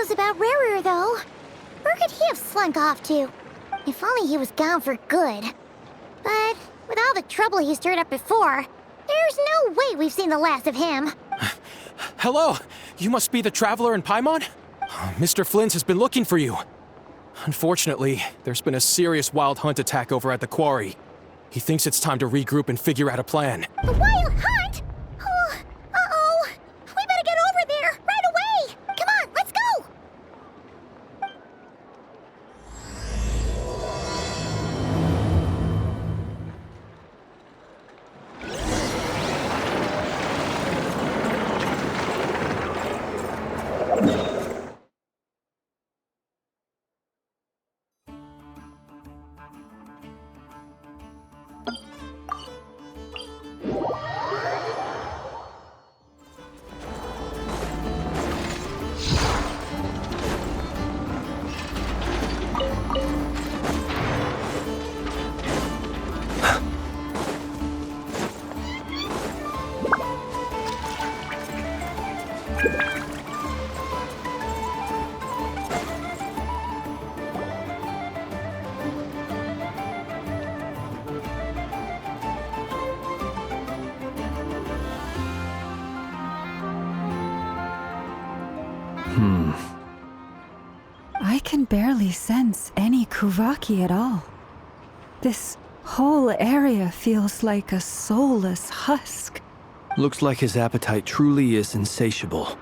knows about Rarer, though? Where could he have slunk off to? If only he was gone for good. But with all the trouble he stirred up before, there's no way we've seen the last of him. Hello! You must be the traveler in Paimon? Mr. Flynn has been looking for you. Unfortunately, there's been a serious wild hunt attack over at the quarry. He thinks it's time to regroup and figure out a plan. A wild hunt? Oh, uh-oh. We better get over there, right away! Come on, let's go! I can barely sense any Kuvaki at all. This whole area feels like a soulless husk. Looks like his appetite truly is insatiable.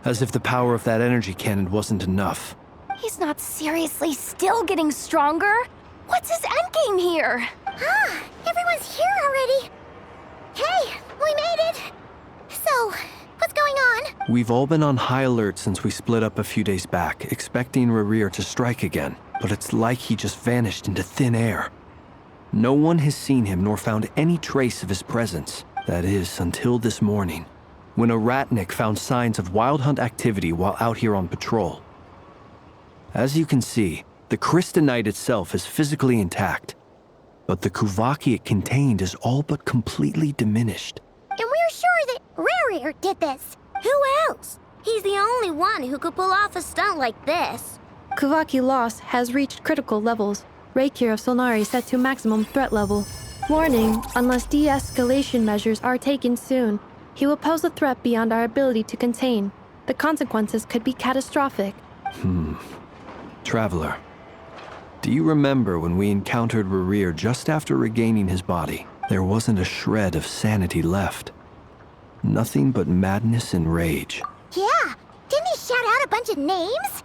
As if the power of that energy cannon wasn't enough. He's not seriously still getting stronger? What's his endgame here? Ah, everyone's here already. Hey, we made it. So, what's going on? We've all been on high alert since we split up a few days back, expecting Rarir to strike again. But it's like he just vanished into thin air. No one has seen him nor found any trace of his presence. That is, until this morning, when a ratnik found signs of wild hunt activity while out here on patrol. As you can see, the Crystonite itself is physically intact, but the Kuvaki it contained is all but completely diminished. And we're sure that Rarir did this. Who else? He's the only one who could pull off a stunt like this. Kuvaki loss has reached critical levels. Reikir of Solnari set to maximum threat level. Warning, unless de-escalation measures are taken soon, he will pose a threat beyond our ability to contain. The consequences could be catastrophic. Traveler, do you remember when we encountered Rarir just after regaining his body? There wasn't a shred of sanity left. Nothing but madness and rage. Yeah, didn't he shout out a bunch of names?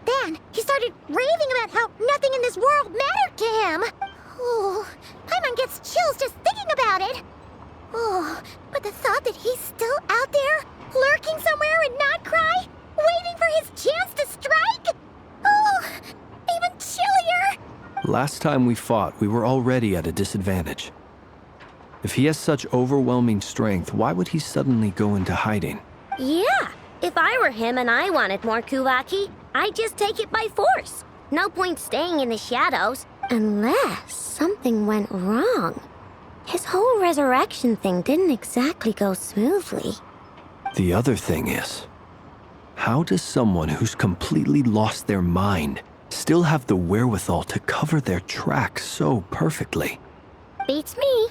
Then he started raving about how nothing in this world mattered to him. Oh, Paimon gets chills just thinking about it. Oh, but the thought that he's still out there, lurking somewhere in Nodcry, waiting for his chance to strike? Oh, even chillier. Last time we fought, we were already at a disadvantage. If he has such overwhelming strength, why would he suddenly go into hiding? Yeah, if I were him and I wanted more Kuvaki, I'd just take it by force. No point staying in the shadows, unless something went wrong. His whole resurrection thing didn't exactly go smoothly. The other thing is, how does someone who's completely lost their mind still have the wherewithal to cover their tracks so perfectly? Beats me.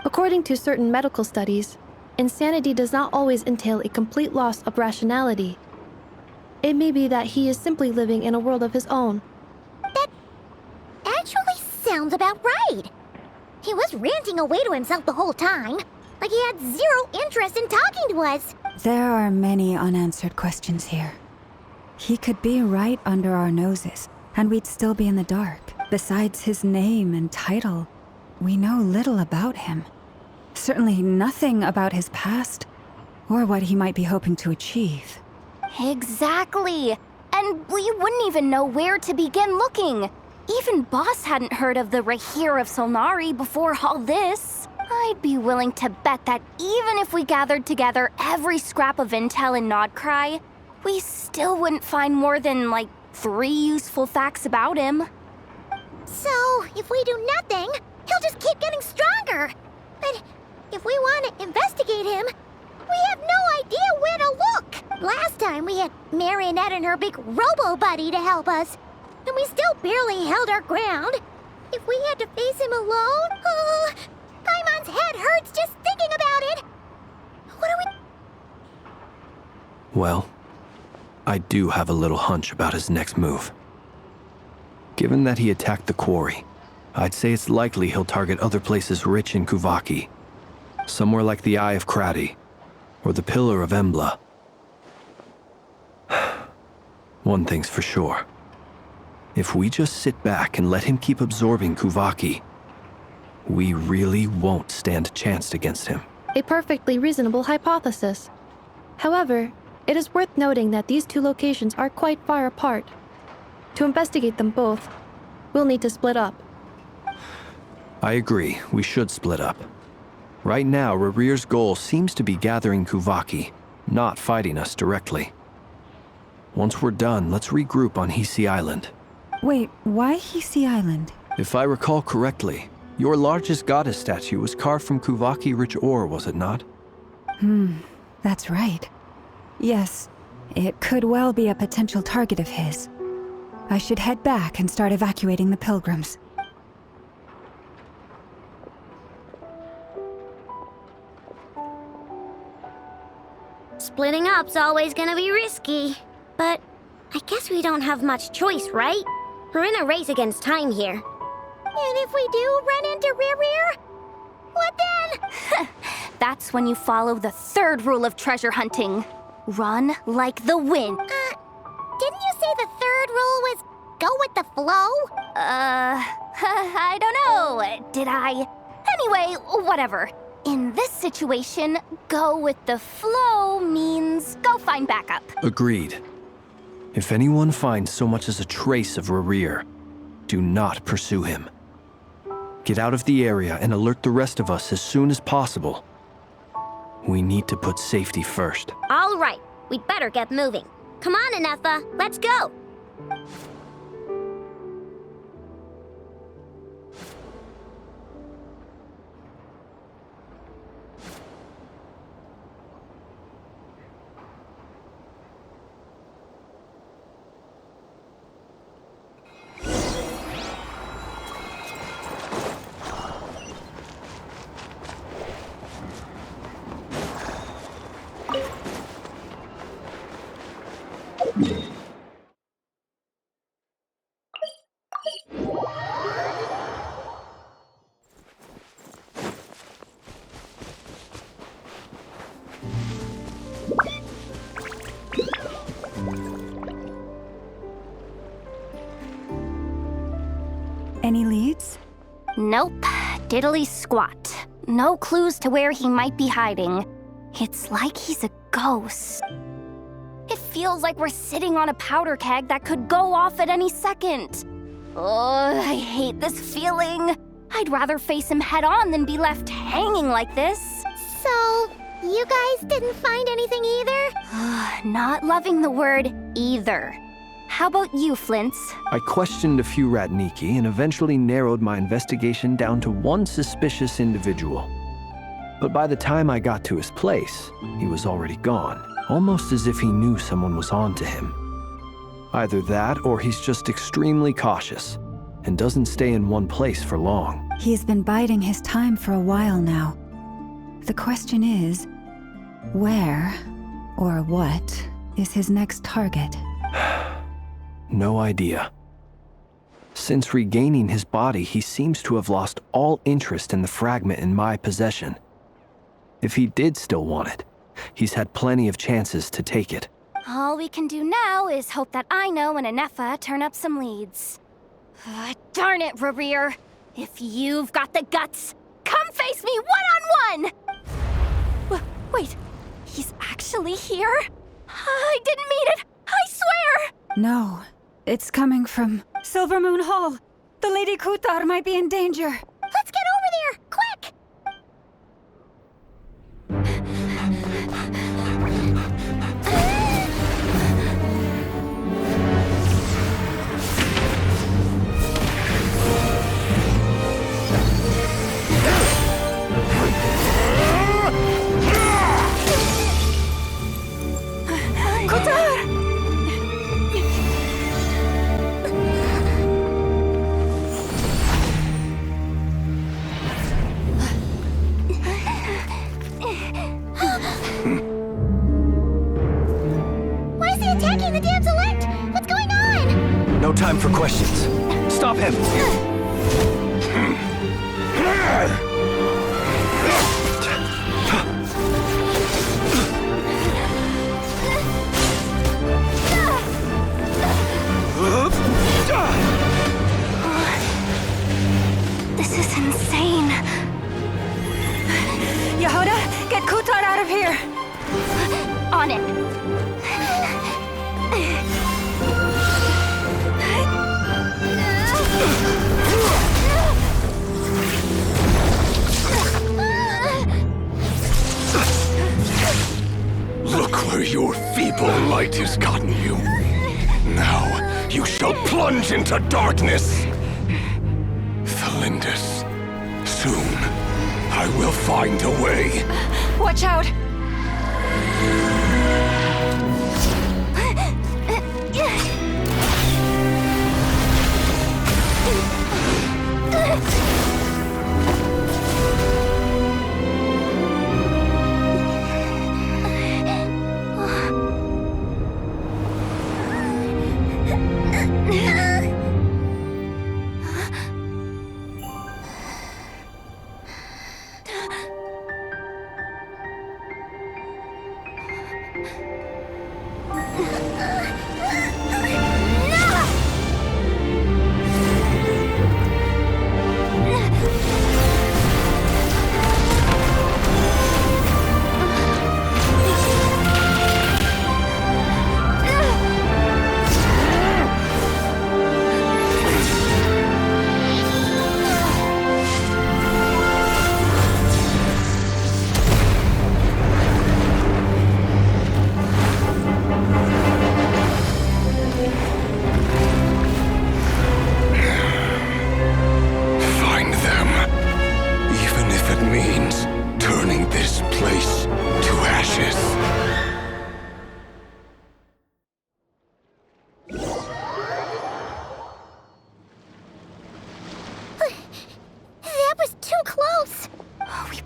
According to certain medical studies, insanity does not always entail a complete loss of rationality. It may be that he is simply living in a world of his own. That actually sounds about right. He was ranting away to himself the whole time, like he had zero interest in talking to us. There are many unanswered questions here. He could be right under our noses, and we'd still be in the dark. Besides his name and title, we know little about him. Certainly nothing about his past, or what he might be hoping to achieve. Exactly. And we wouldn't even know where to begin looking. Even Boss hadn't heard of the Rahir of Solnari before all this. I'd be willing to bet that even if we gathered together every scrap of intel in Nodcry, we still wouldn't find more than, 3 useful facts about him. So, if we do nothing, he'll just keep getting stronger. But if we want to investigate him, we have no idea where to look. Last time, we had Marionette and her big robo-buddy to help us. And we still barely held our ground. If we had to face him alone, Paimon's head hurts just thinking about it. What do we... Well, I do have a little hunch about his next move. Given that he attacked the quarry, I'd say it's likely he'll target other places rich in Kuvaki. Somewhere like the Eye of Krati, or the Pillar of Embla. One thing's for sure. If we just sit back and let him keep absorbing Kuvaki, we really won't stand a chance against him. A perfectly reasonable hypothesis. However, it is worth noting that these two locations are quite far apart. To investigate them both, we'll need to split up. I agree, we should split up. Right now, Rarir's goal seems to be gathering Kuvaki, not fighting us directly. Once we're done, let's regroup on Hisi Island. Wait, why Hisi Island? If I recall correctly, your largest goddess statue was carved from Kuvaki-rich ore, was it not? That's right. Yes, it could well be a potential target of his. I should head back and start evacuating the pilgrims. Splitting up's always gonna be risky. But I guess we don't have much choice, right? We're in a race against time here. And if we do run into Rear, what then? That's when you follow the third rule of treasure hunting. Run like the wind. Didn't you say the third rule was go with the flow? I don't know. Did I? Anyway, whatever. In this situation, go with the flow means go find backup. Agreed. If anyone finds so much as a trace of Rarir, do not pursue him. Get out of the area and alert the rest of us as soon as possible. We need to put safety first. All right, we'd better get moving. Come on, Anefa, let's go. Any leads? Nope. Diddly squat. No clues to where he might be hiding. It's like he's a ghost. It feels like we're sitting on a powder keg that could go off at any second. Oh, I hate this feeling. I'd rather face him head on than be left hanging like this. So, you guys didn't find anything either? Not loving the word either. How about you, Flint's? I questioned a few Ratniki and eventually narrowed my investigation down to one suspicious individual. But by the time I got to his place, he was already gone, almost as if he knew someone was on to him. Either that or he's just extremely cautious and doesn't stay in one place for long. He's been biding his time for a while now. The question is, where or what is his next target? No idea. Since regaining his body, he seems to have lost all interest in the fragment in my possession. If he did still want it, he's had plenty of chances to take it. All we can do now is hope that Aino and Anefa turn up some leads. Darn it, Rarir. If you've got the guts, come face me one-on-one! Wait, he's actually here? I didn't mean it, I swear! No, it's coming from Silver Moon Hall. The Lady Kutar might be in danger. Let's get over there, quick! Kutar! No time for questions. Stop him! This is insane. Yehuda, get Kutar out of here! On it. Look where your feeble light has gotten you. Now, you shall plunge into darkness. Thalindus, soon, I will find a way. Watch out!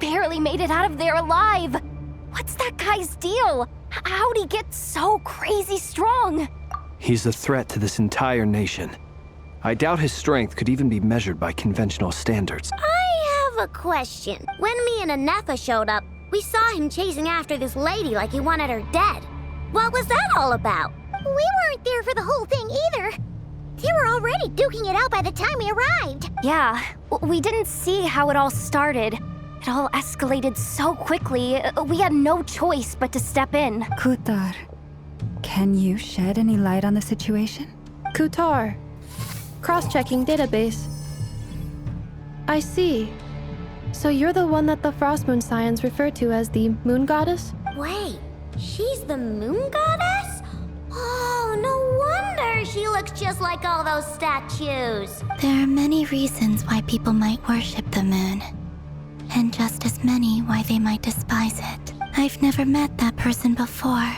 Barely made it out of there alive. What's that guy's deal? How'd he get so crazy strong? He's a threat to this entire nation. I doubt his strength could even be measured by conventional standards. I have a question. When me and Anetha showed up, we saw him chasing after this lady like he wanted her dead. What was that all about? We weren't there for the whole thing either. They were already duking it out by the time we arrived. Yeah, we didn't see how it all started. It all escalated so quickly, we had no choice but to step in. Kutar, can you shed any light on the situation? Kutar. Cross-checking database. I see. So you're the one that the Frost Moon Scions refer to as the Moon Goddess? Wait, she's the moon goddess? Oh, no wonder she looks just like all those statues. There are many reasons why people might worship the moon, and just as many why they might despise it. I've never met that person before,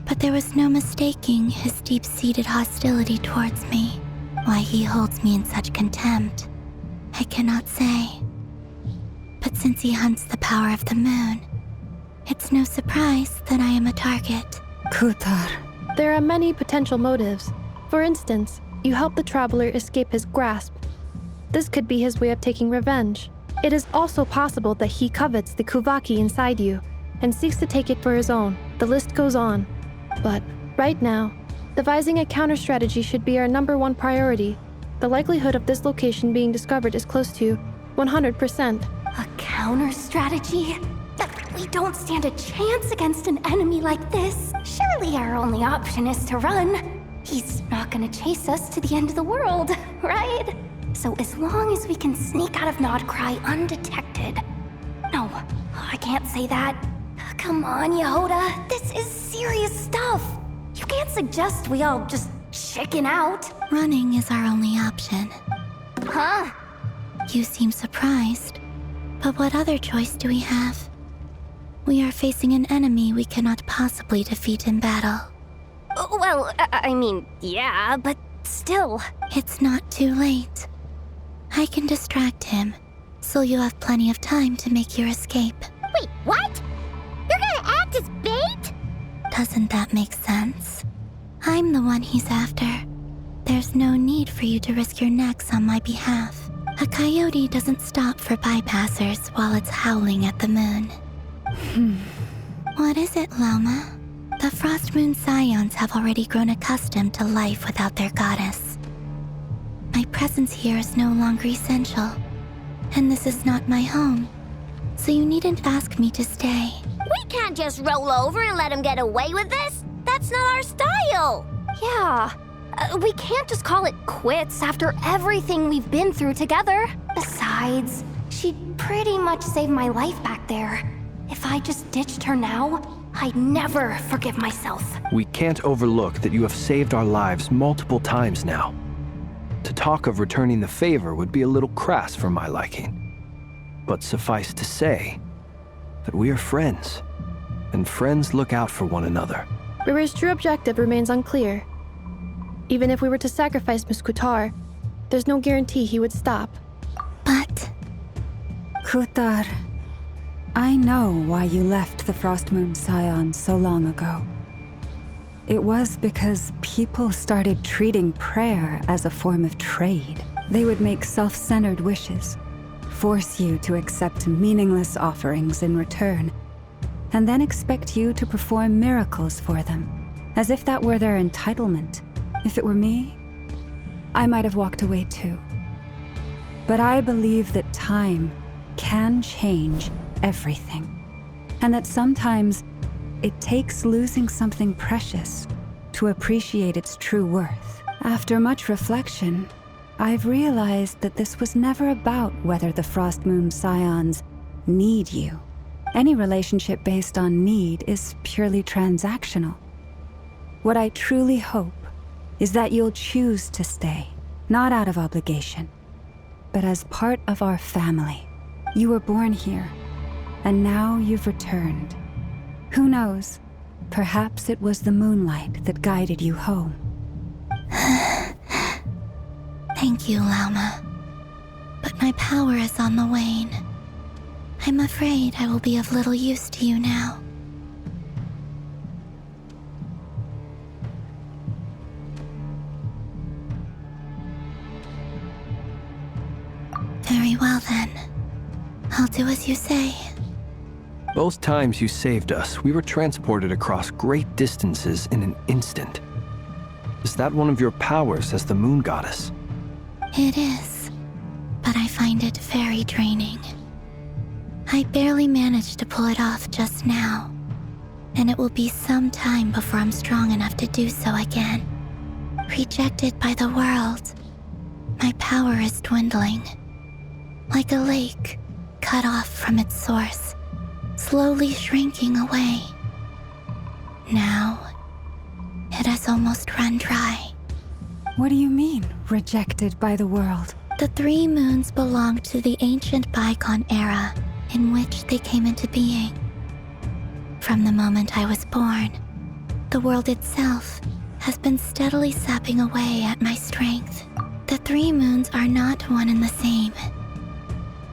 but there was no mistaking his deep-seated hostility towards me. Why he holds me in such contempt, I cannot say. But since he hunts the power of the moon, it's no surprise that I am a target. Kutar. There are many potential motives. For instance, you help the traveler escape his grasp. This could be his way of taking revenge. It is also possible that he covets the Kuvaki inside you and seeks to take it for his own. The list goes on. But right now, devising a counter-strategy should be our #1 priority. The likelihood of this location being discovered is close to 100%. A counter-strategy? We don't stand a chance against an enemy like this. Surely our only option is to run. He's not gonna chase us to the end of the world, right? So as long as we can sneak out of Nodcry undetected. No, I can't say that. Come on, Yehuda, this is serious stuff. You can't suggest we all just chicken out. Running is our only option. Huh? You seem surprised, but what other choice do we have? We are facing an enemy we cannot possibly defeat in battle. Well, I mean, yeah, but still. It's not too late. I can distract him, so you'll have plenty of time to make your escape. Wait, what? You're gonna act as bait? Doesn't that make sense? I'm the one he's after. there's no need for you to risk your necks on my behalf. A coyote doesn't stop for bypassers while it's howling at the moon. What is it, Loma? The Frost Moon Scions have already grown accustomed to life without their goddess. My presence here is no longer essential, and this is not my home, so you needn't ask me to stay. We can't just roll over and let him get away with this. That's not our style. Yeah, we can't just call it quits after everything we've been through together. Besides, she pretty much saved my life back there. If I just ditched her now, I'd never forgive myself. We can't overlook that you have saved our lives multiple times now. To talk of returning the favor would be a little crass for my liking. But suffice to say that we are friends, and friends look out for one another. River's true objective remains unclear. Even if we were to sacrifice Miss Kutar, there's no guarantee he would stop. But Kutar, I know why you left the Frost Moon Scions so long ago. It was because people started treating prayer as a form of trade. They would make self-centered wishes, force you to accept meaningless offerings in return, and then expect you to perform miracles for them, as if that were their entitlement. If it were me, I might have walked away too. But I believe that time can change everything, and that sometimes it takes losing something precious to appreciate its true worth. After much reflection, I've realized that this was never about whether the Frost Moon Scions need you. Any relationship based on need is purely transactional. What I truly hope is that you'll choose to stay, not out of obligation, but as part of our family. You were born here, and now you've returned. Who knows? Perhaps it was the moonlight that guided you home. thank you, Lauma. But my power is on the wane. I'm afraid I will be of little use to you now. Very well then. I'll do as you say. Both times you saved us, we were transported across great distances in an instant. Is that one of your powers as the moon goddess? It is, but I find it very draining. I barely managed to pull it off just now, and it will be some time before I'm strong enough to do so again. Rejected by the world, my power is dwindling. Like a lake cut off from its source, slowly shrinking away. Now, it has almost run dry. What do you mean, rejected by the world? The 3 moons belonged to the ancient bygone era in which they came into being. From the moment I was born, the world itself has been steadily sapping away at my strength. The 3 moons are not one and the same.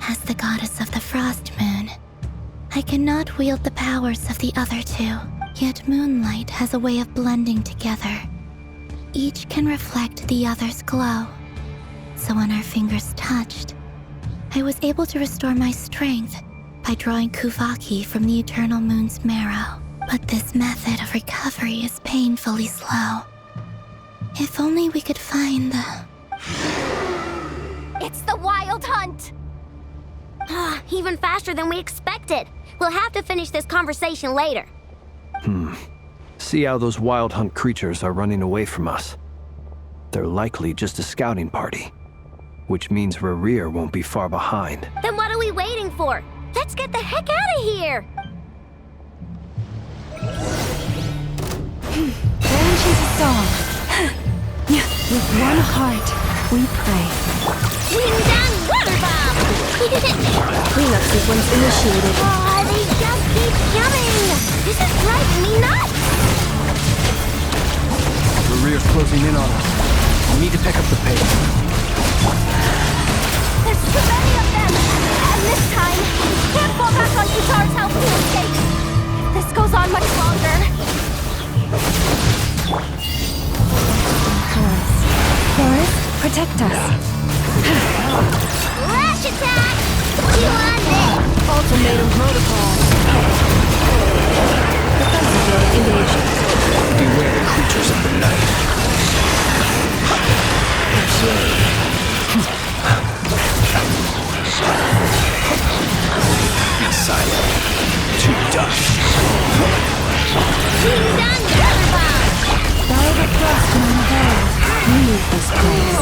As the goddess of the Frost Moon, I cannot wield the powers of the other 2, yet Moonlight has a way of blending together. Each can reflect the other's glow, so when our fingers touched, I was able to restore my strength by drawing Kuvaki from the eternal moon's marrow. But this method of recovery is painfully slow. If only we could find the... It's the Wild Hunt! Even faster than we expected. We'll have to finish this conversation later. See how those wild hunt creatures are running away from us. They're likely just a scouting party, which means Rerir won't be far behind. Then what are we waiting for? Let's get the heck out of here! Genshin's a song. With one heart, we pray. Wind down water bomb! Cleanup sequence initiated. Oh, they just keep coming! This is driving me nuts! Rerir's closing in on us. We need to pick up the pace. There's too many of them! And this time, we can't fall back on Kutar's help to escape! If this goes on much longer... protect us. Lash attack! You on this! Ultimatum protocol. Defensive mode engaged. Beware creatures of the night. Be silent. To dust. Follow the thrust and unveil. Leave this place.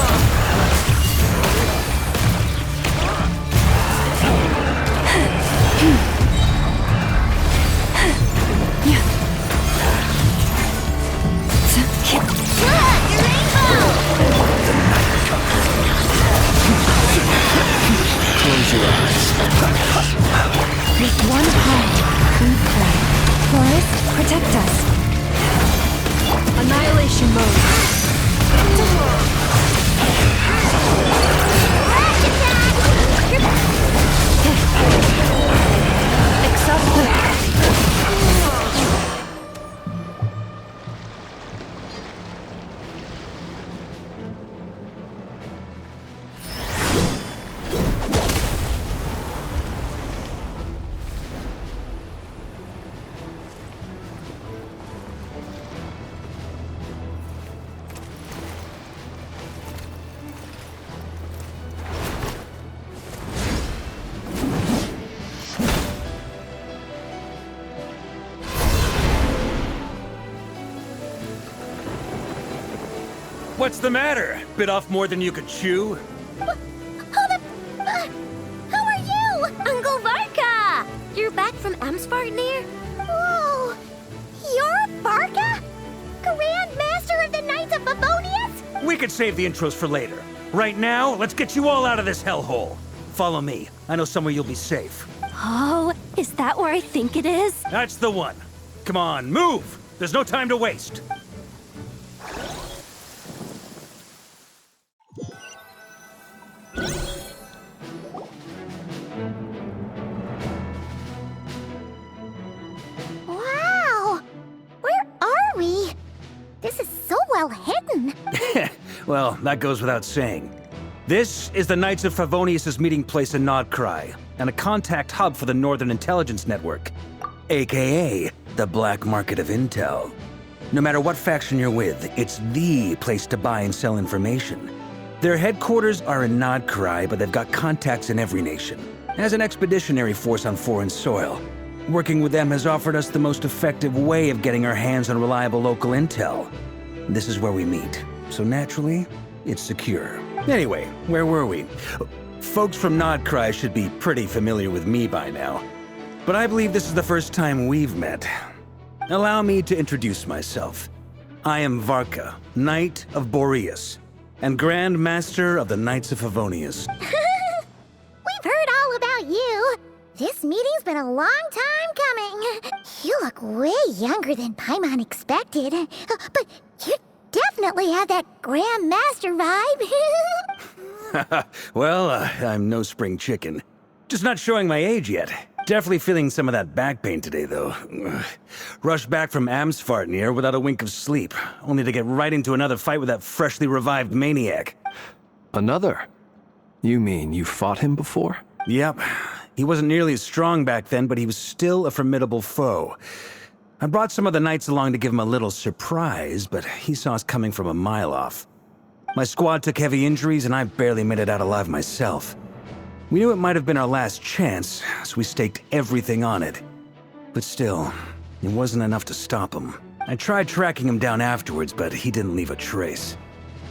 Close your eyes. With one heart, we pray. Forest, protect us. Annihilation mode. Accept. What's the matter? Bit off more than you could chew? Who are you? Uncle Varka! You're back from Amsvartnir? Whoa! You're Varka? Grand Master of the Knights of Favonius? We could save the intros for later. Right now, let's get you all out of this hellhole. Follow me. I know somewhere you'll be safe. Oh, is that where I think it is? That's the one. Come on, move! There's no time to waste. Wow! Where are we? This is so well hidden. Well, that goes without saying. This is the Knights of Favonius' meeting place in Nodcry, and a contact hub for the Northern Intelligence Network, aka the Black Market of Intel. No matter what faction you're with, it's the place to buy and sell information. Their headquarters are in Nodcry, but they've got contacts in every nation. As an expeditionary force on foreign soil, working with them has offered us the most effective way of getting our hands on reliable local intel. This is where we meet, so naturally, it's secure. Anyway, where were we? Folks from Nodcry should be pretty familiar with me by now, but I believe this is the first time we've met. Allow me to introduce myself. I am Varka, Knight of Boreas, and Grand Master of the Knights of Favonius. We've heard all about you. This meeting's been a long time coming. You look way younger than Paimon expected. But you definitely have that Grand Master vibe. Well, I'm no spring chicken. Just not showing my age yet. Definitely feeling some of that back pain today, though. Rushed back from Amsvartnir without a wink of sleep, only to get right into another fight with that freshly revived maniac. Another? You mean you fought him before? Yep. He wasn't nearly as strong back then, but he was still a formidable foe. I brought some of the knights along to give him a little surprise, but he saw us coming from a mile off. My squad took heavy injuries, and I barely made it out alive myself. We knew it might have been our last chance, so we staked everything on it. But still, it wasn't enough to stop him. I tried tracking him down afterwards, but he didn't leave a trace.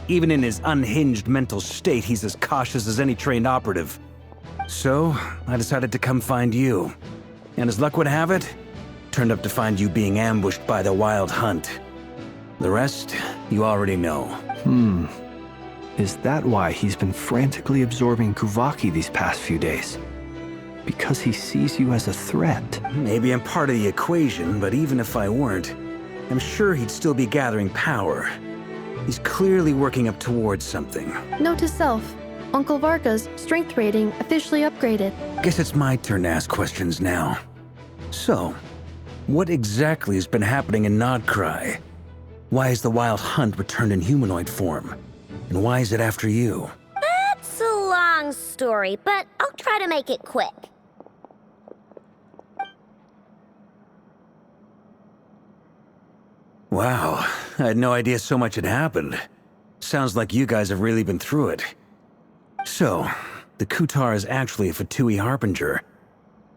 Even in his unhinged mental state, he's as cautious as any trained operative. So, I decided to come find you. And as luck would have it, turned up to find you being ambushed by the Wild Hunt. The rest, you already know. Is that why he's been frantically absorbing Kuvaki these past few days? Because he sees you as a threat? Maybe I'm part of the equation, but even if I weren't, I'm sure he'd still be gathering power. He's clearly working up towards something. Note to self. Uncle Varka's strength rating officially upgraded. Guess it's my turn to ask questions now. So, what exactly has been happening in Nodcry? Why has the Wild Hunt returned in humanoid form? And why is it after you? That's a long story, but I'll try to make it quick. Wow, I had no idea so much had happened. Sounds like you guys have really been through it. So, the Kutar is actually a Fatui Harbinger.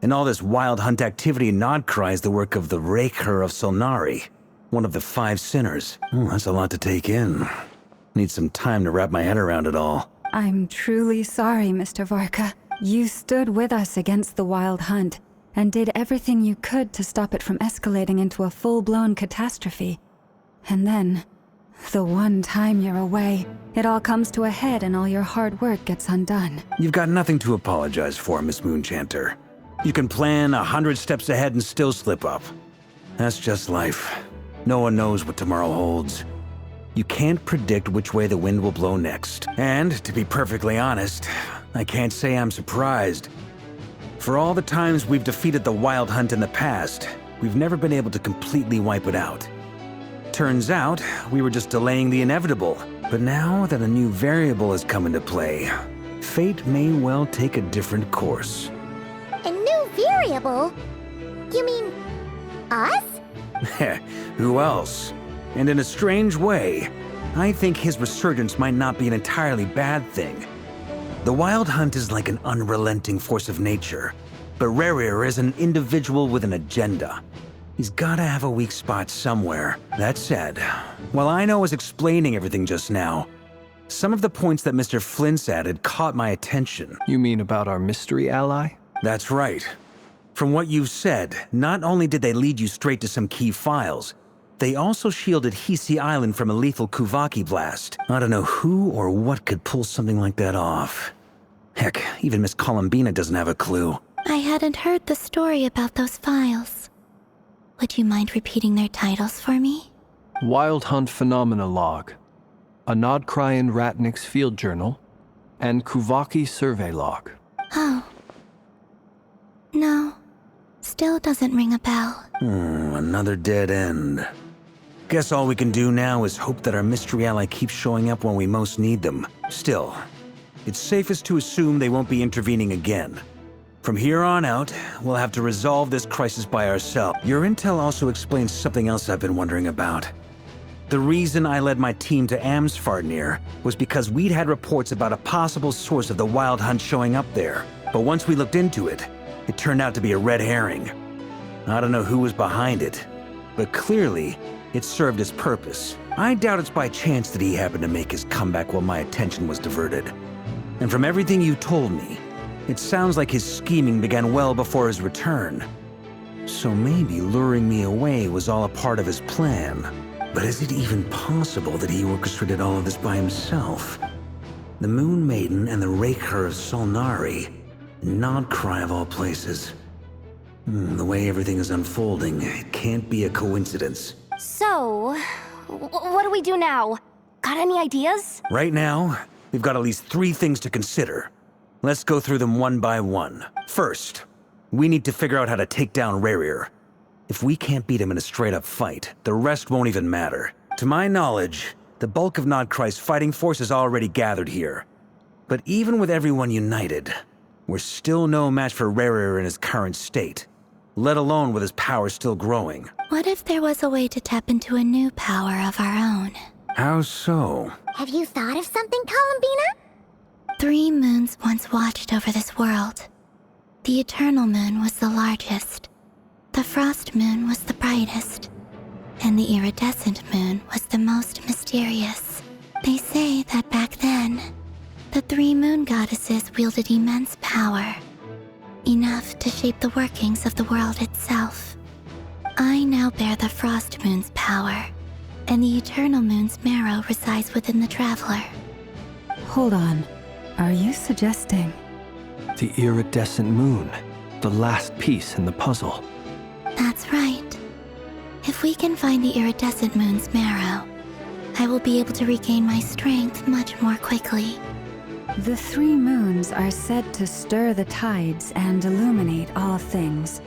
And all this wild hunt activity in Nodcry is the work of the Raker of Solnari, one of the 5 sinners. That's a lot to take in. Need some time to wrap my head around it all. I'm truly sorry, Mr. Varka. You stood with us against the Wild Hunt, and did everything you could to stop it from escalating into a full-blown catastrophe. And then, the one time you're away, it all comes to a head and all your hard work gets undone. You've got nothing to apologize for, Miss Moonchanter. You can plan 100 steps ahead and still slip up. That's just life. No one knows what tomorrow holds. You can't predict which way the wind will blow next. And, to be perfectly honest, I can't say I'm surprised. For all the times we've defeated the Wild Hunt in the past, we've never been able to completely wipe it out. Turns out, we were just delaying the inevitable. But now that a new variable has come into play, fate may well take a different course. A new variable? You mean us? Who else? And in a strange way, I think his resurgence might not be an entirely bad thing. The Wild Hunt is like an unrelenting force of nature, but Rerir is an individual with an agenda. He's gotta have a weak spot somewhere. That said, while I was explaining everything just now, some of the points that Mr. Flint's added caught my attention. You mean about our mystery ally? That's right. From what you've said, not only did they lead you straight to some key files, they also shielded Hisi Island from a lethal Kuvaki blast. I don't know who or what could pull something like that off. Heck, even Miss Columbina doesn't have a clue. I hadn't heard the story about those files. Would you mind repeating their titles for me? Wild Hunt Phenomena Log, a Nodcryan Ratnik's Field Journal, and Kuvaki Survey Log. Oh. No. Still doesn't ring a bell. Another dead end. Guess all we can do now is hope that our mystery ally keeps showing up when we most need them. Still, it's safest to assume they won't be intervening again. From here on out, we'll have to resolve this crisis by ourselves. Your intel also explains something else I've been wondering about. The reason I led my team to Amsfarnir was because we'd had reports about a possible source of the Wild Hunt showing up there. But once we looked into it, it turned out to be a red herring. I don't know who was behind it, but clearly, it served its purpose. I doubt it's by chance that he happened to make his comeback while my attention was diverted. And from everything you told me, it sounds like his scheming began well before his return. So maybe luring me away was all a part of his plan. But is it even possible that he orchestrated all of this by himself? The Moon Maiden and the Raker of Solnari, Nodcry of all places. The way everything is unfolding, it can't be a coincidence. So, what do we do now? Got any ideas? Right now, we've got at least 3 things to consider. Let's go through them one by one. First, we need to figure out how to take down Rerir. If we can't beat him in a straight-up fight, the rest won't even matter. To my knowledge, the bulk of Nodcry's fighting force is already gathered here. But even with everyone united, we're still no match for Rerir in his current state, let alone with his power still growing. What if there was a way to tap into a new power of our own? How so? Have you thought of something, Columbina? 3 moons once watched over this world. The Eternal Moon was the largest. The Frost Moon was the brightest. And the Iridescent Moon was the most mysterious. They say that back then, the 3 moon goddesses wielded immense power. Enough to shape the workings of the world itself. I now bear the Frost Moon's power, and the Eternal Moon's marrow resides within the Traveler. Hold on. Are you suggesting? The Iridescent Moon, the last piece in the puzzle. That's right. If we can find the Iridescent Moon's marrow, I will be able to regain my strength much more quickly. The 3 moons are said to stir the tides and illuminate all things.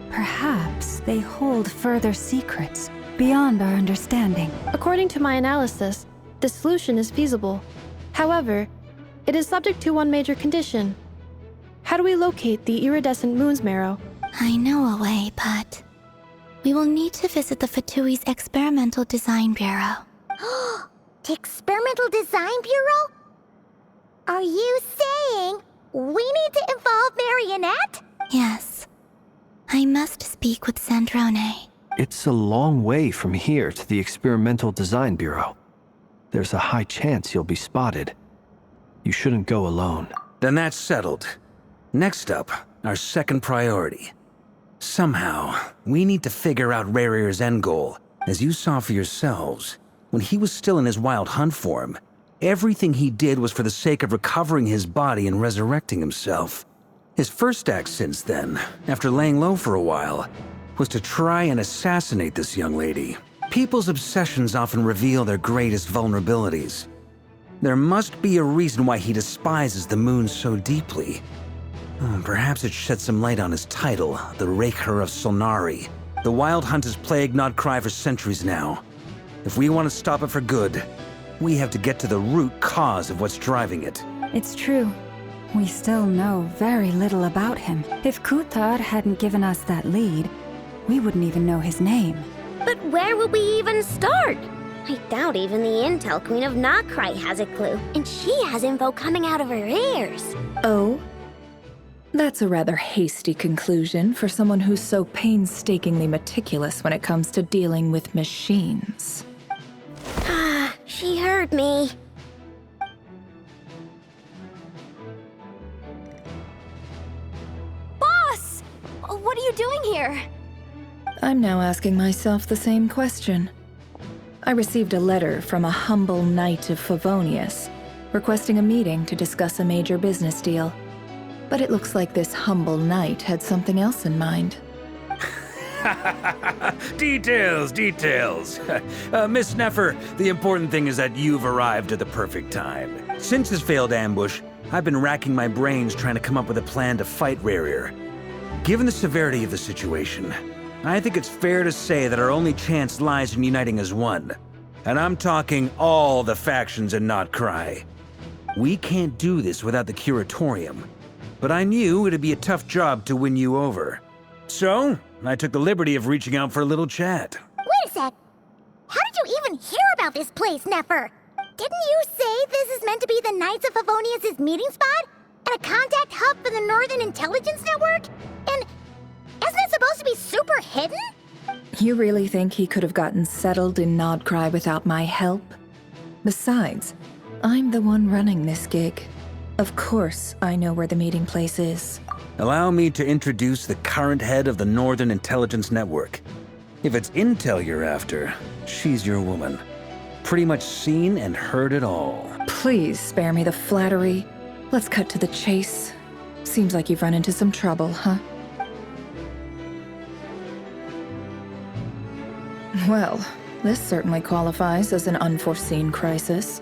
Perhaps they hold further secrets beyond our understanding. According to my analysis, the solution is feasible. However, it is subject to one major condition. How do we locate the iridescent moon's marrow? I know a way, but we will need to visit the Fatui's Experimental Design Bureau. The Experimental Design Bureau? Are you saying we need to involve Marionette? Yes. I must speak with Sandrone. It's a long way from here to the Experimental Design Bureau. There's a high chance you'll be spotted. You shouldn't go alone. Then that's settled. Next up, our second priority. Somehow, we need to figure out Rarir's end goal. As you saw for yourselves, when he was still in his wild hunt form, everything he did was for the sake of recovering his body and resurrecting himself. His first act since then, after laying low for a while, was to try and assassinate this young lady. People's obsessions often reveal their greatest vulnerabilities. There must be a reason why he despises the moon so deeply. Perhaps it sheds some light on his title, the Raker of Solnari. The Wild Hunt has plagued Nodcry for centuries now. If we want to stop it for good, we have to get to the root cause of what's driving it. It's true. We still know very little about him. If Kuthar hadn't given us that lead, we wouldn't even know his name. But where would we even start? I doubt even the Intel Queen of Nodcry has a clue, and she has info coming out of her ears. Oh? That's a rather hasty conclusion for someone who's so painstakingly meticulous when it comes to dealing with machines. She heard me. Boss! What are you doing here? I'm now asking myself the same question. I received a letter from a humble knight of Favonius, requesting a meeting to discuss a major business deal. But it looks like this humble knight had something else in mind. Details. Miss Neffer, the important thing is that you've arrived at the perfect time. Since his failed ambush, I've been racking my brains trying to come up with a plan to fight Rarir. Given the severity of the situation, I think it's fair to say that our only chance lies in uniting as one. And I'm talking all the factions in Nodcry. We can't do this without the Curatorium, but I knew it'd be a tough job to win you over. So, I took the liberty of reaching out for a little chat. Wait a sec. How did you even hear about this place, Neffer? Didn't you say this is meant to be the Knights of Favonius' meeting spot? And a contact hub for the Northern Intelligence Network? And isn't it supposed to be super hidden? You really think he could have gotten settled in Nodcry without my help? Besides, I'm the one running this gig. Of course I know where the meeting place is. Allow me to introduce the current head of the Northern Intelligence Network. If it's intel you're after, she's your woman. Pretty much seen and heard it all. Please spare me the flattery. Let's cut to the chase. Seems like you've run into some trouble, huh? Well, this certainly qualifies as an unforeseen crisis.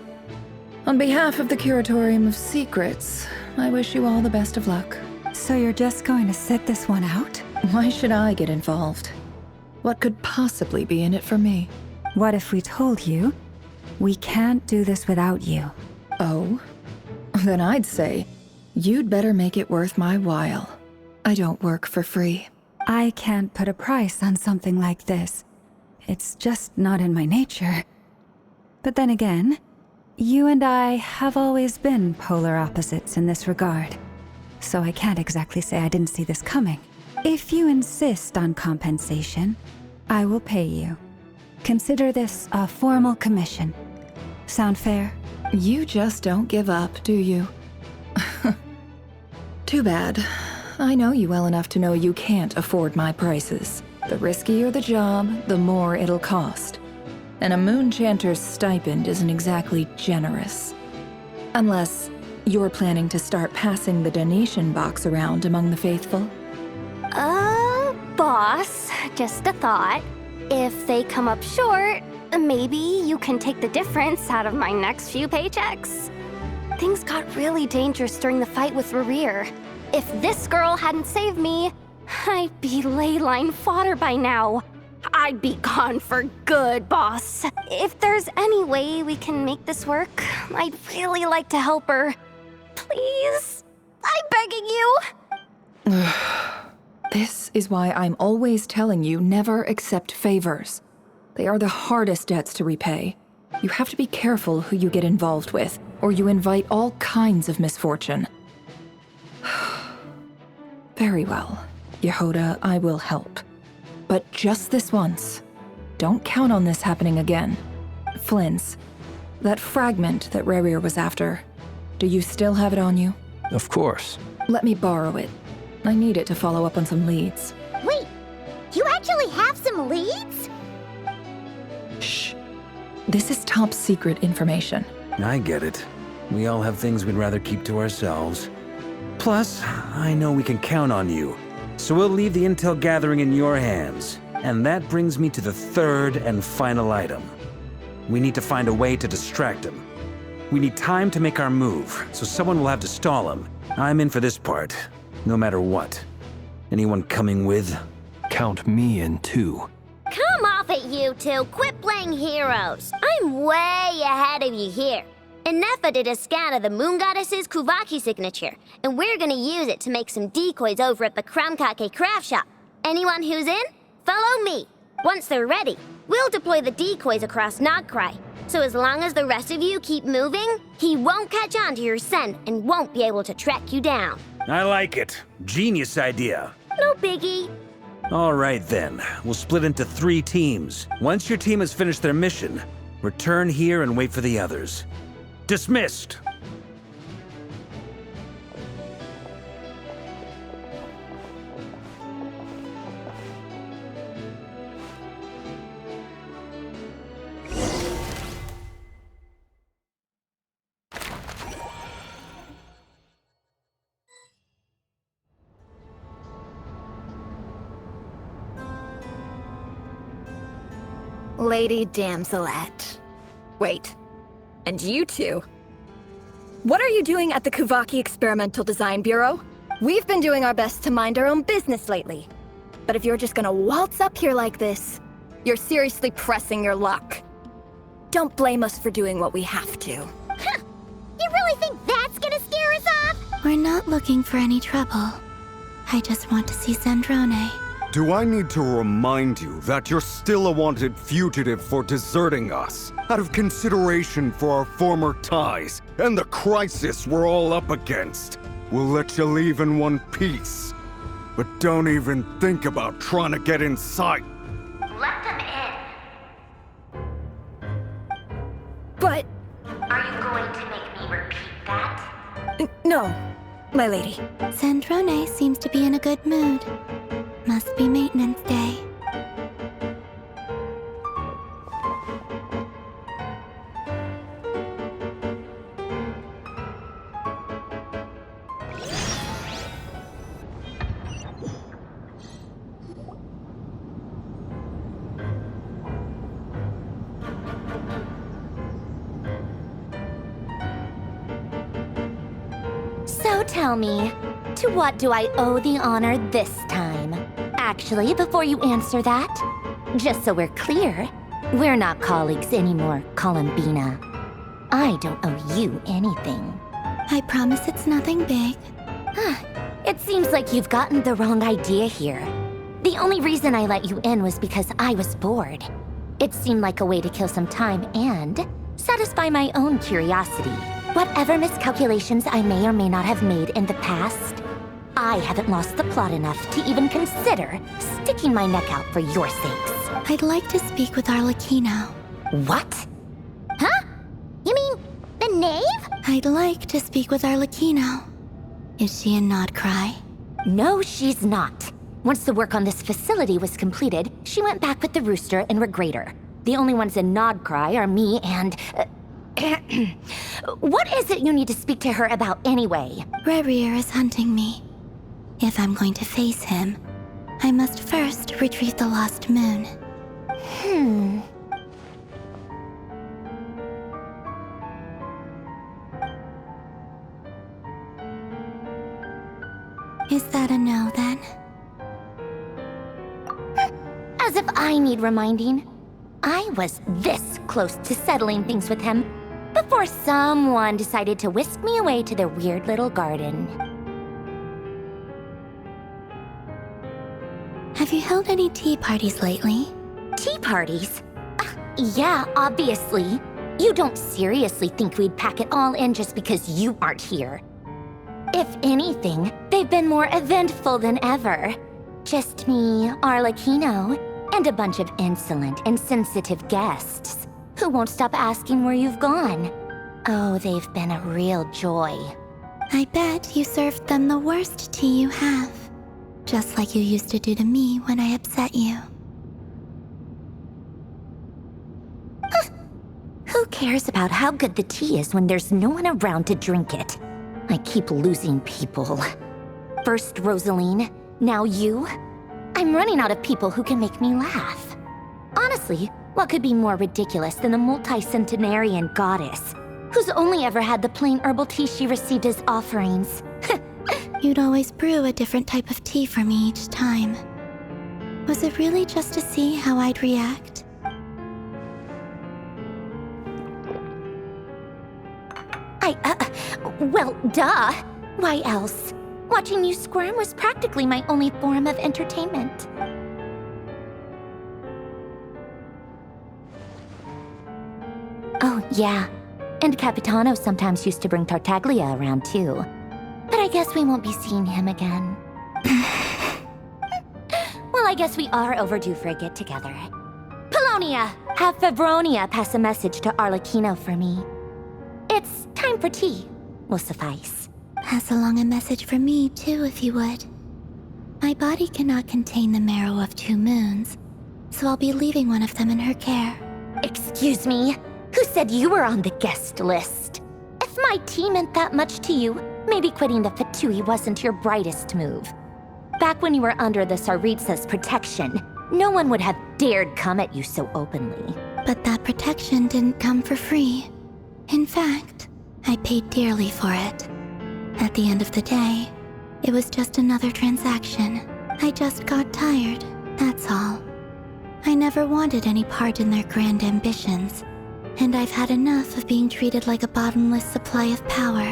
On behalf of the Curatorium of Secrets, I wish you all the best of luck. So you're just going to sit this one out? Why should I get involved? What could possibly be in it for me? What if we told you we can't do this without you? Oh? Then I'd say you'd better make it worth my while. I don't work for free. I can't put a price on something like this. It's just not in my nature. But then again, you and I have always been polar opposites in this regard. So I can't exactly say I didn't see this coming. If you insist on compensation, I will pay you. Consider this a formal commission. Sound fair? You just don't give up, do you? Too bad. I know you well enough to know you can't afford my prices. The riskier the job, the more it'll cost. And a Moonchanter's stipend isn't exactly generous. Unless you're planning to start passing the donation box around among the faithful? Boss, just a thought. If they come up short, maybe you can take the difference out of my next few paychecks. Things got really dangerous during the fight with Rarir. If this girl hadn't saved me, I'd be ley line fodder by now. I'd be gone for good, boss. If there's any way we can make this work, I'd really like to help her. Please? I'm begging you. This is why I'm always telling you never accept favors. They are the hardest debts to repay. You have to be careful who you get involved with, or you invite all kinds of misfortune. Very well. Yehoda, I will help. But just this once. Don't count on this happening again. Flynn's, that fragment that Rerir was after, do you still have it on you? Of course. Let me borrow it. I need it to follow up on some leads. Wait, you actually have some leads? Shh. This is top secret information. I get it. We all have things we'd rather keep to ourselves. Plus, I know we can count on you. So we'll leave the intel gathering in your hands. And that brings me to the third and final item. We need to find a way to distract him. We need time to make our move, so someone will have to stall him. I'm in for this part, no matter what. Anyone coming with? Count me in too. Come off it, you two. Quit playing heroes. I'm way ahead of you here. Nefa did a scan of the Moon Goddess's Kuvaki signature, and we're gonna use it to make some decoys over at the Kramkake craft shop. Anyone who's in, follow me. Once they're ready, we'll deploy the decoys across Nogcry. So as long as the rest of you keep moving, he won't catch on to your scent and won't be able to track you down. I like it. Genius idea. No biggie. All right then, we'll split into 3 teams. Once your team has finished their mission, return here and wait for the others. Dismissed! Lady Damselette. Wait, and you two? What are you doing at the Kuvaki Experimental Design Bureau? We've been doing our best to mind our own business lately. But if you're just gonna waltz up here like this, you're seriously pressing your luck. Don't blame us for doing what we have to. Huh. You really think that's gonna scare us off? We're not looking for any trouble. I just want to see Zandrone. Do I need to remind you that you're still a wanted fugitive for deserting us? Out of consideration for our former ties and the crisis we're all up against, we'll let you leave in one piece. But don't even think about trying to get inside. Let them in. But... Are you going to make me repeat that? No, my lady. Zandrone seems to be in a good mood. Must be maintenance day. So tell me, to what do I owe the honor this time? Actually, before you answer that, just so we're clear, we're not colleagues anymore, Columbina. I don't owe you anything. I promise it's nothing big. It seems like you've gotten the wrong idea here. The only reason I let you in was because I was bored. It seemed like a way to kill some time and satisfy my own curiosity. Whatever miscalculations I may or may not have made in the past, I haven't lost the plot enough to even consider sticking my neck out for your sakes. I'd like to speak with Arlecchino. What? Huh? You mean the knave? I'd like to speak with Arlecchino. Is she in Nodcry? No, she's not. Once the work on this facility was completed, she went back with the Rooster and Regrator. The only ones in Nodcry are me and... What is it you need to speak to her about anyway? Rerir is hunting me. If I'm going to face him, I must first retrieve the lost moon. Is that a no, then? As As if I need reminding. I was this close to settling things with him before someone decided to whisk me away to their weird little garden. Have you held any tea parties lately? Tea parties? Yeah, obviously. You don't seriously think we'd pack it all in just because you aren't here. If anything, they've been more eventful than ever. Just me, Arlecchino, and a bunch of insolent, insensitive guests who won't stop asking where you've gone. Oh, they've been a real joy. I bet you served them the worst tea you have. Just like you used to do to me when I upset you. Who cares about how good the tea is when there's no one around to drink it? I keep losing people. First Rosaline, now you. I'm running out of people who can make me laugh. Honestly, what could be more ridiculous than a multi-centenarian goddess who's only ever had the plain herbal tea she received as offerings? You'd always brew a different type of tea for me each time. Was it really just to see how I'd react? Well, duh. Why else? Watching you squirm was practically my only form of entertainment. Oh, yeah. And Capitano sometimes used to bring Tartaglia around, too. But I guess we won't be seeing him again. Well, I guess we are overdue for a get-together. Polonia! Have Favronia pass a message to Arlecchino for me. It's time for tea. Will suffice. Pass along a message for me, too, if you would. My body cannot contain the marrow of 2 moons, so I'll be leaving one of them in her care. Excuse me? Who said you were on the guest list? If my tea meant that much to you, maybe quitting the Fatui wasn't your brightest move. Back when you were under the Tsaritsa's protection, no one would have dared come at you so openly. But that protection didn't come for free. In fact, I paid dearly for it. At the end of the day, it was just another transaction. I just got tired, that's all. I never wanted any part in their grand ambitions, and I've had enough of being treated like a bottomless supply of power.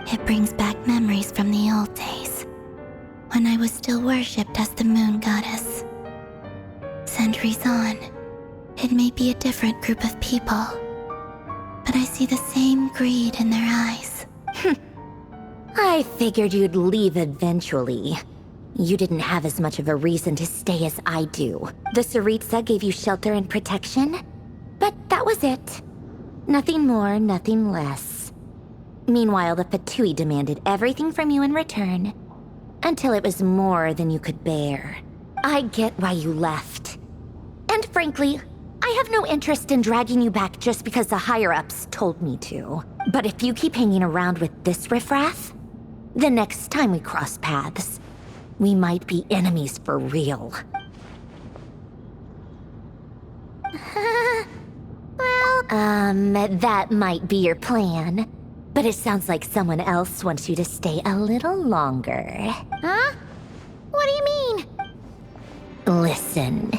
It brings back memories from the old days, when I was still worshipped as the moon goddess. Centuries on, it may be a different group of people, but I see the same greed in their eyes. I figured you'd leave eventually. You didn't have as much of a reason to stay as I do. The Tsaritsa gave you shelter and protection, but that was it. Nothing more, nothing less. Meanwhile, the Fatui demanded everything from you in return, until it was more than you could bear. I get why you left. And frankly, I have no interest in dragging you back just because the higher-ups told me to. But if you keep hanging around with this riffraff, the next time we cross paths, we might be enemies for real. That might be your plan. But it sounds like someone else wants you to stay a little longer. Huh? What do you mean? Listen.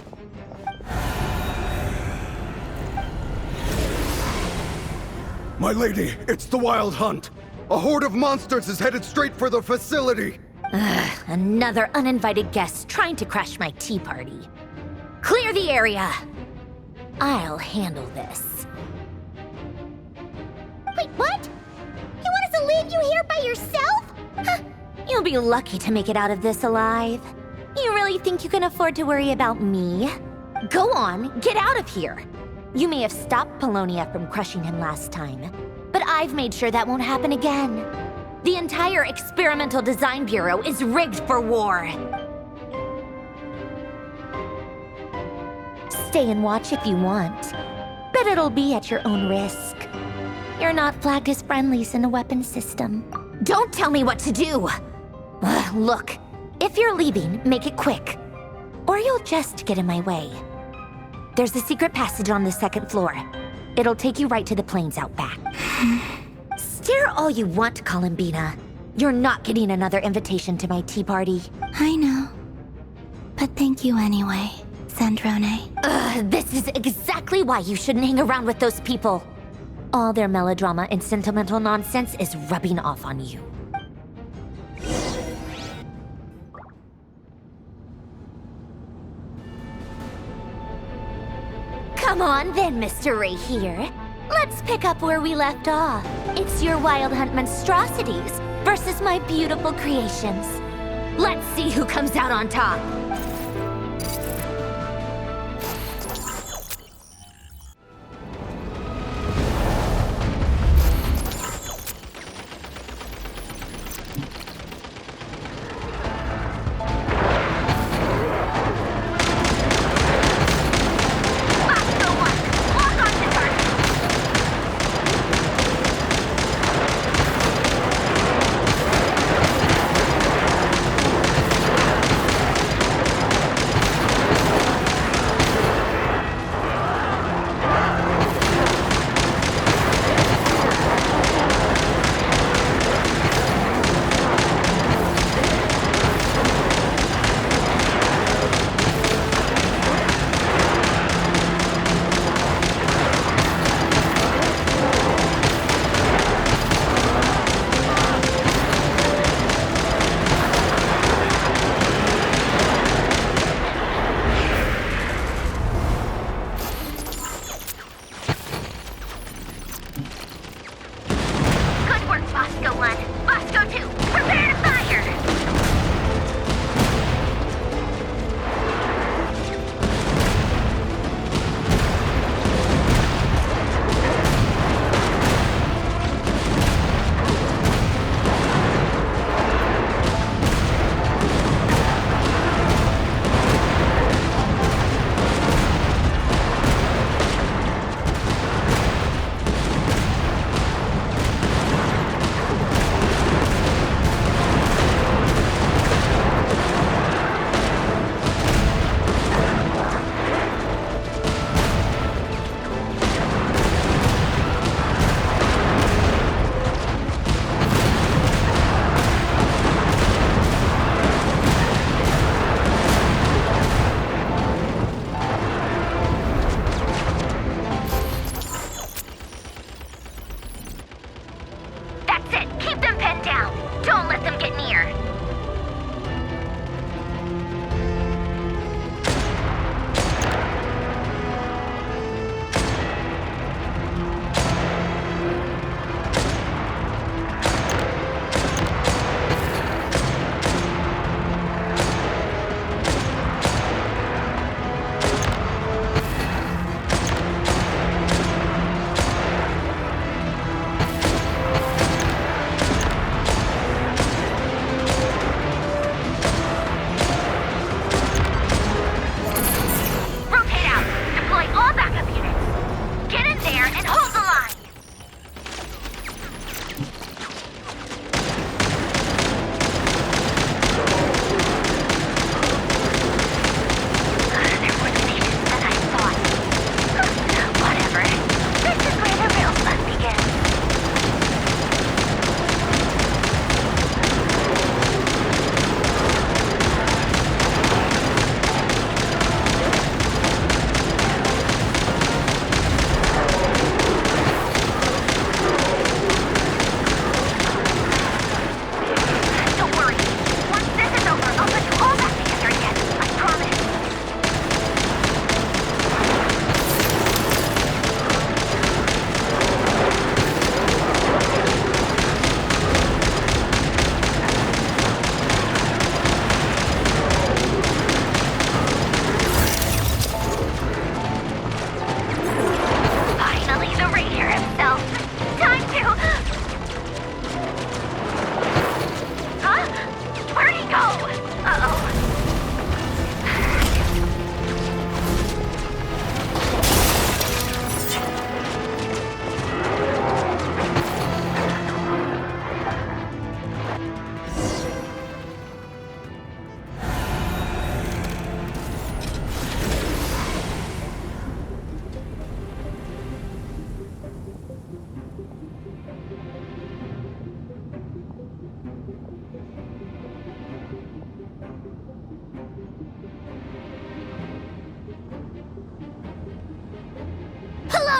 My lady, it's the Wild Hunt. A horde of monsters is headed straight for the facility. Another uninvited guest trying to crash my tea party. Clear the area. I'll handle this. Wait, what? You want us to leave you here by yourself? Huh. You'll be lucky to make it out of this alive. You really think you can afford to worry about me? Go on, get out of here. You may have stopped Polonia from crushing him last time, but I've made sure that won't happen again. The entire Experimental Design Bureau is rigged for war. Stay and watch if you want, but it'll be at your own risk. You're not flagged as friendlies in the weapons system. Don't tell me what to do! Look, if you're leaving, make it quick, or you'll just get in my way. There's a secret passage on the 2nd floor. It'll take you right to the plains out back. Stare all you want, Columbina. You're not getting another invitation to my tea party. I know. But thank you anyway. Zandrone. Ugh, this is exactly why you shouldn't hang around with those people. All their melodrama and sentimental nonsense is rubbing off on you. Come on then, Mr. Ray here. Let's pick up where we left off. It's your wild hunt monstrosities versus my beautiful creations. Let's see who comes out on top.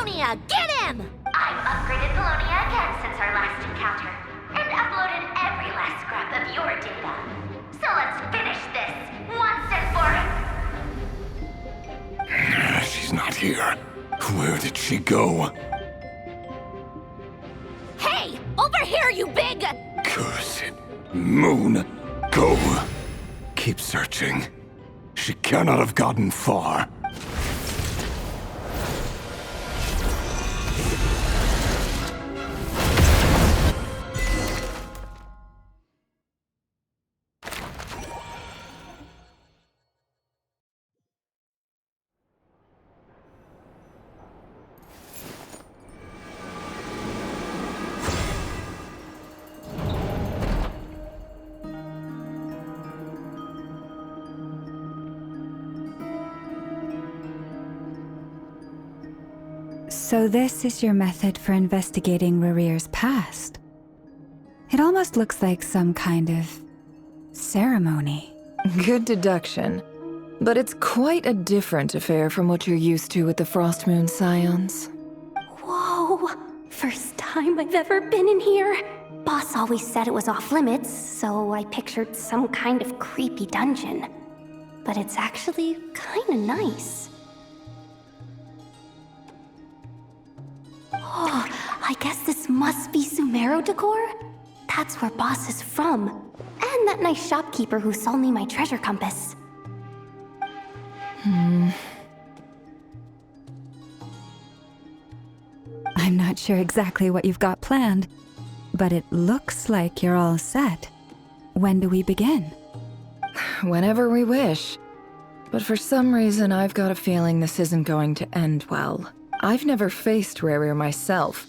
Polonia! Get him! I've upgraded Polonia again since our last encounter, and uploaded every last scrap of your data. So let's finish this, once and for... She's not here. Where did she go? Hey! Over here, you big... Curse it. Moon, go. Keep searching. She cannot have gotten far. So this is your method for investigating Rarir's past? It almost looks like some kind of ceremony. Good deduction. But it's quite a different affair from what you're used to with the Frost Moon Scions. Whoa! First time I've ever been in here. Boss always said it was off limits, so I pictured some kind of creepy dungeon. But it's actually kinda nice. Oh, I guess this must be Sumero decor? That's where Boss is from. And that nice shopkeeper who sold me my treasure compass. I'm not sure exactly what you've got planned, but it looks like you're all set. When do we begin? Whenever we wish. But for some reason, I've got a feeling this isn't going to end well. I've never faced Rarir myself,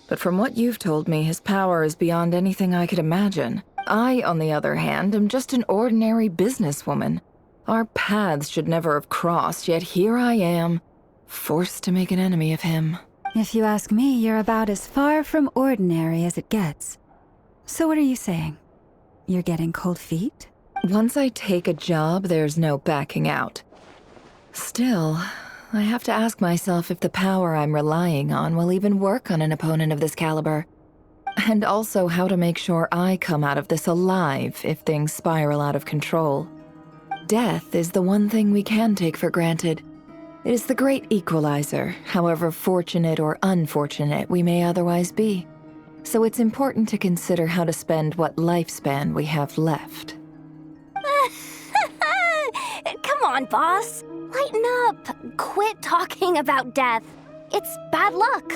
but from what you've told me, his power is beyond anything I could imagine. I, on the other hand, am just an ordinary businesswoman. Our paths should never have crossed, yet here I am, forced to make an enemy of him. If you ask me, you're about as far from ordinary as it gets. So what are you saying? You're getting cold feet? Once I take a job, there's no backing out. Still, I have to ask myself if the power I'm relying on will even work on an opponent of this caliber. And also how to make sure I come out of this alive if things spiral out of control. Death is the one thing we can take for granted. It is the great equalizer, however fortunate or unfortunate we may otherwise be. So it's important to consider how to spend what lifespan we have left. Come on, boss. Lighten up. Quit talking about death. It's bad luck.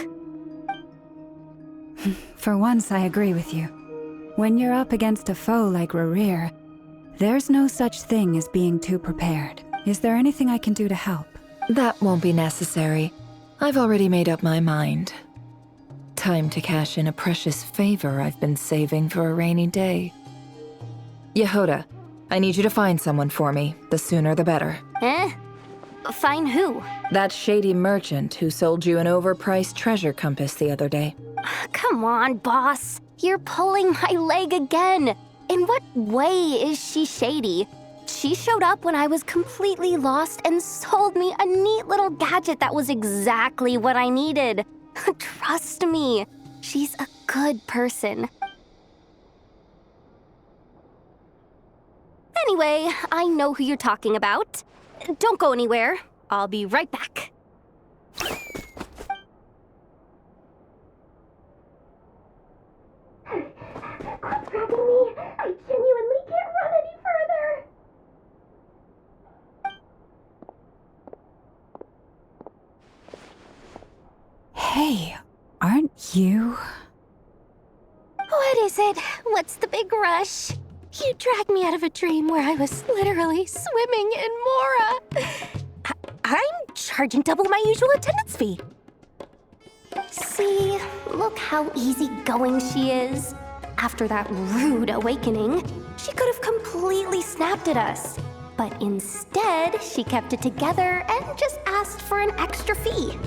For once, I agree with you. When you're up against a foe like Rarir, there's no such thing as being too prepared. Is there anything I can do to help? That won't be necessary. I've already made up my mind. Time to cash in a precious favor I've been saving for a rainy day. Yehoda, I need you to find someone for me. The sooner the better. Find who? That shady merchant who sold you an overpriced treasure compass the other day. Come on, boss. You're pulling my leg again. In what way is she shady? She showed up when I was completely lost and sold me a neat little gadget that was exactly what I needed. Trust me, she's a good person. Anyway, I know who you're talking about. Don't go anywhere. I'll be right back. Quit dragging me. I genuinely can't run any further. Hey, aren't you? What is it? What's the big rush? You dragged me out of a dream where I was literally swimming in Mora. I'm charging double my usual attendance fee. See, look how easygoing she is. After that rude awakening, she could have completely snapped at us. But instead, she kept it together and just asked for an extra fee.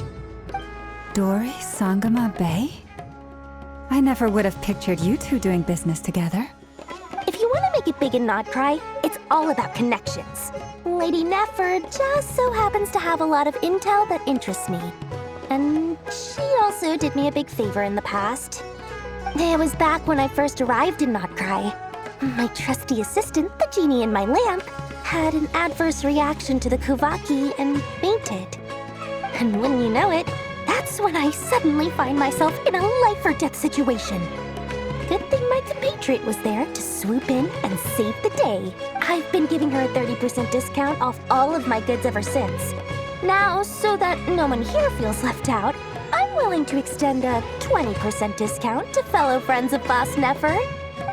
Dori Sangama Bay? I never would have pictured you two doing business together. If you want to make it big in Nodcry, it's all about connections. Lady Nefer just so happens to have a lot of intel that interests me. And She also did me a big favor in the past. It was back when I first arrived in Notcry. My trusty assistant, the genie in my lamp, had an adverse reaction to the Kuvaki and fainted. And when you know it, that's when I suddenly find myself in a life-or-death situation. Good thing my compatriot was there to swoop in and save the day. I've been giving her a 30% discount off all of my goods ever since. Now, so that no one here feels left out, I'm willing to extend a 20% discount to fellow friends of Boss Nefer.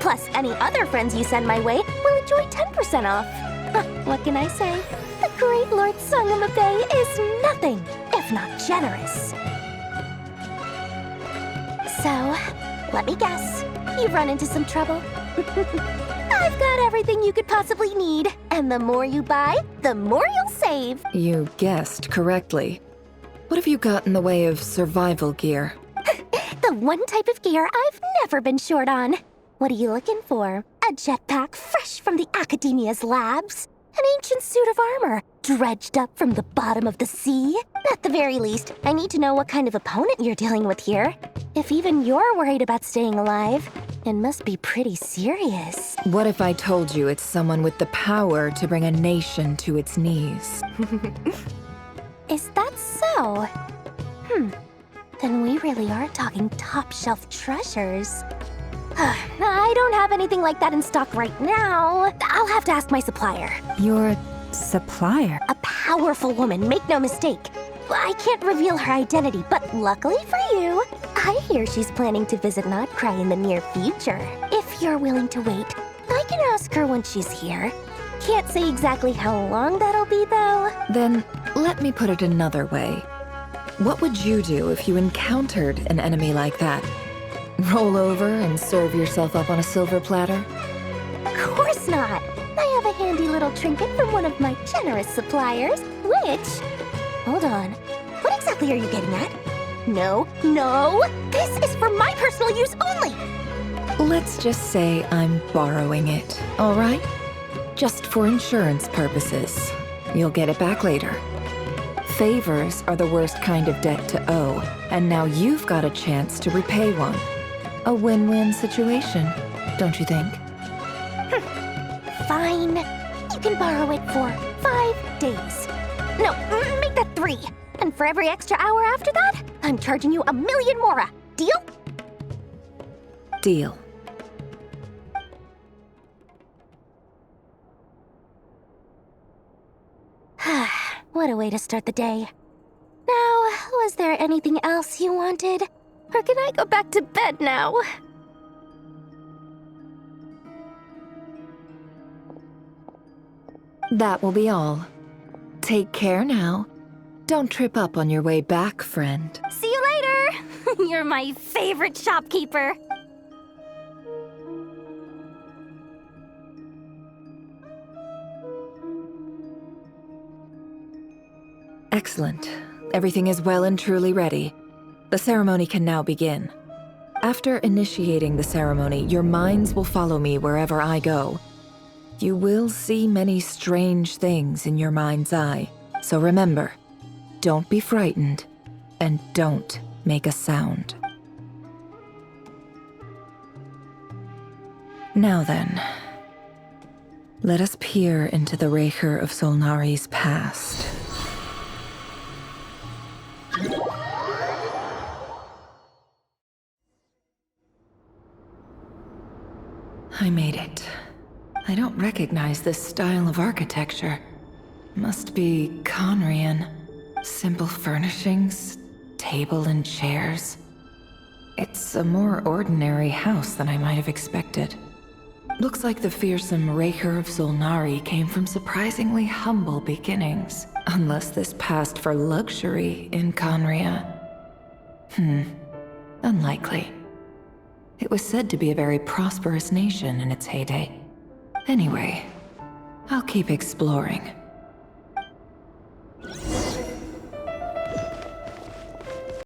Plus, any other friends you send my way will enjoy 10% off. What can I say? The great Lord Sangamabe is nothing if not generous. So, let me guess. You've run into some trouble? I've got everything you could possibly need. And the more you buy, the more you'll save. You guessed correctly. What have you got in the way of survival gear? The one type of gear I've never been short on. What are you looking for? A jetpack fresh from the Academia's labs? An ancient suit of armor, dredged up from the bottom of the sea? At the very least, I need to know what kind of opponent you're dealing with here. If even you're worried about staying alive, it must be pretty serious. What if I told you it's someone with the power to bring a nation to its knees? Is that so? Then we really are talking top-shelf treasures. I don't have anything like that in stock right now. I'll have to ask my supplier. Your supplier? A powerful woman, make no mistake. I can't reveal her identity, but luckily for you, I hear she's planning to visit Notcry in the near future. If you're willing to wait, I can ask her when she's here. Can't say exactly how long that'll be, though. Then, let me put it another way. What would you do if you encountered an enemy like that? Roll over and serve yourself up on a silver platter? Of course not! I have a handy little trinket from one of my generous suppliers, which... Hold on. What exactly are you getting at? No, no! This is for my personal use only! Let's just say I'm borrowing it, all right? Just for insurance purposes. You'll get it back later. Favors are the worst kind of debt to owe, and now you've got a chance to repay one. A win-win situation, don't you think? Fine. You can borrow it for 5 days. No, make that 3. And for every extra hour after that, I'm charging you 1,000,000 mora. Deal? Deal. What a way to start the day. Now, was there anything else you wanted? Or can I go back to bed now? That will be all. Take care now. Don't trip up on your way back, friend. See you later! You're my favorite shopkeeper. Excellent. Everything is well and truly ready. The ceremony can now begin. After initiating the ceremony, your minds will follow me wherever I go. You will see many strange things in your mind's eye. So remember, don't be frightened, and don't make a sound. Now then, let us peer into the Raker of Solnari's past. I made it. I don't recognize this style of architecture. Must be Conrian. Simple furnishings, table and chairs. It's a more ordinary house than I might have expected. Looks like the fearsome Raker of Solnari came from surprisingly humble beginnings. Unless this passed for luxury in Conria. Unlikely. It was said to be a very prosperous nation in its heyday. Anyway, I'll keep exploring.